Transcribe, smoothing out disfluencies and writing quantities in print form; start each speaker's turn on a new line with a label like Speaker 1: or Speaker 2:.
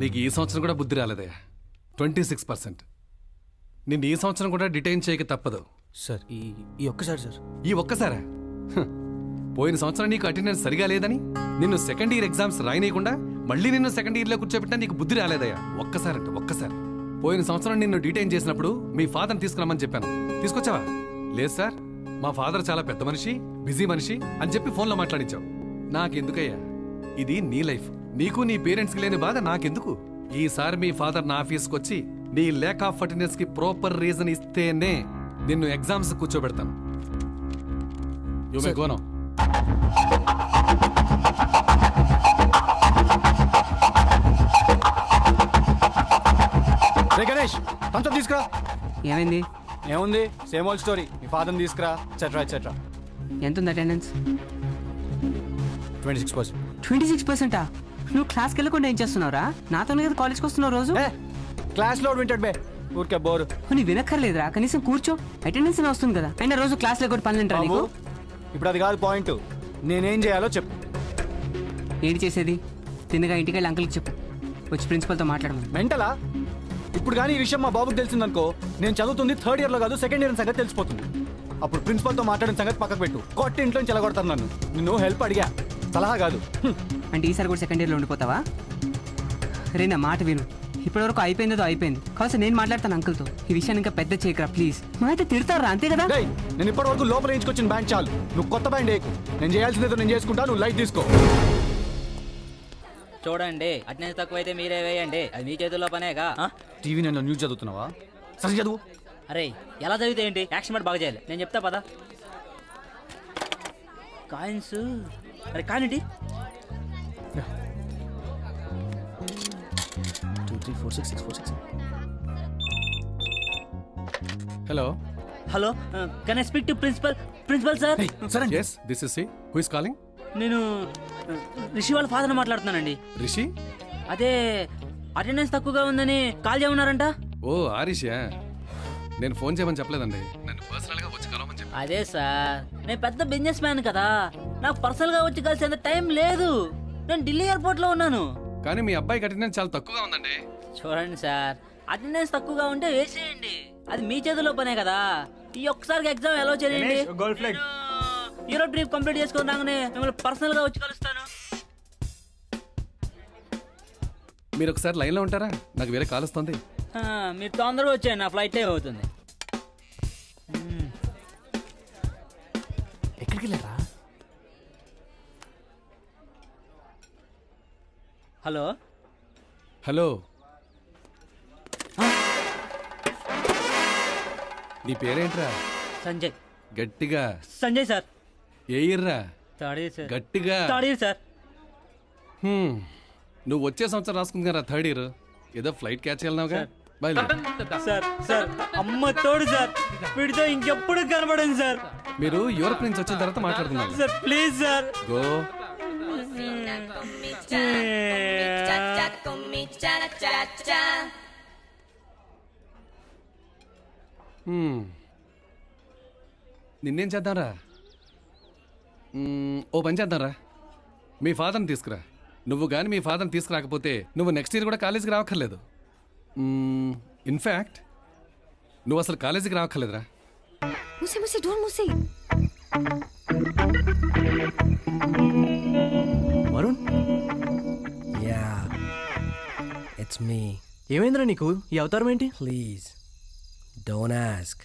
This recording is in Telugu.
Speaker 1: నీకు ఈ సంవత్సరం కూడా బుద్ధి రాలేదయ్యా. 26%. నిన్ను ఈ సంవత్సరం కూడా డిటైన్ చేయక తప్పదు.
Speaker 2: సార్ ఈ ఒక్కసారి సార్.
Speaker 1: ఈ ఒక్కసారా? పోయిన సంవత్సరం నీకు అటెండెన్స్ సరిగా లేదని నిన్ను సెకండ్ ఇయర్ ఎగ్జామ్స్ రాయనీయకుండా మళ్ళీ నిన్ను సెకండ్ ఇయర్లో కూర్చోబెట్టినా నీకు బుద్ధి రాలేదయ్యా. ఒక్కసారి. పోయిన సంవత్సరం నిన్ను డిటైన్ చేసినప్పుడు మీ ఫాదర్ని తీసుకురమ్మని చెప్పాను. తీసుకొచ్చావా? లేదు సార్, మా ఫాదర్ చాలా పెద్ద మనిషి, బిజీ మనిషి అని చెప్పి ఫోన్లో మాట్లాడించావు. నాకెందుకయ్యా? ఇది నీ లైఫ్. నీకు నీ పేరెంట్స్కి లేని బాధ నాకెందుకు? ఈసారి మీ ఫాదర్ నా ఆఫీస్కి వచ్చి నీ ల్యాక్ ఆఫ్ అటెండెన్స్ కి ప్రాపర్ రీజన్ ఇస్తేనే నిన్ను ఎగ్జామ్స్ కూర్చోబెడతాను. You may go now.
Speaker 2: Ganesh పంచం తీసుకురా.
Speaker 3: ఏమైంది?
Speaker 2: ఏముంది, సేమ్ ఓల్డ్ స్టోరీ. మీ ఫాదర్ని తీసుకురా, ఎట్సెట్రా.
Speaker 3: ఎంత ఉంది అటెండెన్స్?
Speaker 2: 26%.
Speaker 3: 26%? నువ్వు క్లాస్కి వెళ్ళకుండా ఏం చేస్తున్నావురా? నాతోనే కదా కాలేజ్కి వస్తున్నావు రోజు.
Speaker 2: క్లాస్లో వింటాడు బే, ఊరికే బోరు.
Speaker 3: నీ వినక్కర్లేదురా, కనీసం కూర్చో. అటెండెన్స్ వస్తుంది కదా. అయినా రోజు క్లాస్లో కూడా పనులు ఉంటారు నీకు.
Speaker 2: ఇప్పుడు అది కాదు పాయింట్. నేనేం చేయాలో చెప్పు.
Speaker 3: ఏంటి చేసేది? తిన్నగా ఇంటికి వెళ్ళి అంకుల్కి చెప్పు, వచ్చి ప్రిన్సిపల్తో మాట్లాడమని.
Speaker 2: మెంటలా? ఇప్పుడు కానీ ఈ విషయం మా బాబుకి తెలిసిందనుకో, నేను చదువుతుంది 3rd ఇయర్లో కాదు 2nd ఇయర్ సంగతి తెలిసిపోతుంది. అప్పుడు ప్రిన్సిపల్తో మాట్లాడిన సంగతి పక్కకు పెట్టు, కొట్టి ఇంట్లో నుంచి ఎలగొడతాను నన్ను. నిన్ను హెల్ప్ అడిగా, సలహా కాదు.
Speaker 3: అంటే ఈసారి కూడా 2nd ఇయర్లో ఉండిపోతావా? రే నా మాట విను, ఇప్పటివరకు అయిపోయిందో అయిపోయింది. కావచ్చు నేను మాట్లాడతాను అంకుల్తో. ఈ విషయాన్ని ఇంకా పెద్ద చేయకరా ప్లీజ్. మా అయితే తిడతారా, అంతే కదా?
Speaker 2: నేను ఇప్పటి వరకు లోపల వేయించుకొచ్చిన బ్యాండ్ చాలు. నువ్వు కొత్త బ్యాండ్ వేయకు. నేను చేయాల్సిందేదో నేను చేసుకుంటా, నువ్వు లైట్ తీసుకో.
Speaker 4: చూడండి, అటెండెన్స్ తక్కువైతే మీరే వేయండి, అది మీ చేతుల్లో పనేగా.
Speaker 2: టీవీ నేను న్యూస్ చదువుతున్నావా? సరే చదువు.
Speaker 4: అరే ఎలా చదివితే ఏంటి, యాక్షన్ బాగా చేయాలి. నేను చెప్తా పదా. కాయిన్స్, అరే కానింటి.
Speaker 2: 2 3 4 6 6 4 6.
Speaker 1: Hello
Speaker 4: can I speak to principal sir?
Speaker 1: yes this is he. who is calling?
Speaker 4: నేను రిషి వాళ్ళ ఫాదర్ మాట్లాడుతున్నానండి.
Speaker 1: రిషి?
Speaker 4: అదే అటెండెన్స్ తక్కువగా ఉందని కాల్ చేయమన్నారంట.
Speaker 1: ఓ ఆ రిషియా? నేను ఫోన్ చేయమని చెప్పలేదండి, నన్ను పర్సనల్ గా వచ్చి కలవమని చెప్పాను.
Speaker 4: అదే సార్, నేను పెద్ద బిజినెస్ మ్యాన్ కదా, నాకు పర్సనల్ గా వచ్చి కలిసేంత టైం లేదు. నేను ఢిల్లీ ఎయిర్పోర్ట్ లో ఉన్నాను.
Speaker 1: కానీ మీ అబ్బాయికి అటెండెన్స్ చాలా తక్కువగా ఉందండి.
Speaker 4: చూడండి సార్, అటెండెన్స్ తక్కువగా ఉంటే వేసేయండి, అది మీ చేతిలో పనే కదా. ఈ ఒక్కసారికి ఎగ్జామ్ ఎలా చేయండి. యూరోప్ ట్రిప్ కంప్లీట్ చేసుకుని రాగానే మిమ్మల్ని పర్సనల్ గా వచ్చి కలుస్తాను.
Speaker 1: మీరు ఒకసారి లైన్ లో ఉంటారా? నాకు వేరే కాల్ వస్తుంది.
Speaker 4: మీరు తొందరగా వచ్చేయండి, నా ఫ్లైట్ టైం అవుతుంది.
Speaker 2: ఎక్కడికి వెళ్ళారా?
Speaker 1: హలో నీ పేరేంట్రా?
Speaker 4: సంజయ్.
Speaker 1: గట్టిగా.
Speaker 4: సంజయ్ సార్.
Speaker 1: ఏ ఇయర్రా?
Speaker 4: Third year sir.
Speaker 1: గట్టిగా.
Speaker 4: Third year sir.
Speaker 1: నువ్వు వచ్చే సంవత్సరం రాసుకుంది కదా 3rd ఇయర్. ఏదో ఫ్లైట్ క్యాచ్ వెళ్ళినావుగా,
Speaker 4: సార్. సార్ అమ్మ తోడు సార్, వీడితో ఇంకెప్పుడు కనబడండి సార్.
Speaker 1: మీరు యూరోప్ నుంచి వచ్చిన తర్వాత మాట్లాడుతున్నాం
Speaker 4: సార్, ప్లీజ్ సార్.
Speaker 1: గో. నిన్నేం చేద్దాంరా? ఓ పని చేద్దాంరా, మీ ఫాదర్ని తీసుకురా. నువ్వు కానీ మీ ఫాదర్ని తీసుకురాకపోతే నువ్వు నెక్స్ట్ ఇయర్ కూడా కాలేజీకి రావక్కర్లేదు. ఇన్ఫ్యాక్ట్ నువ్వు అసలు కాలేజీకి రావక్కర్లేదురా.
Speaker 2: Varun,
Speaker 5: yeah it's me.
Speaker 2: ఏమైందిరా నీకు? ఈ అవతారం ఏంటి?
Speaker 5: Please don't ask.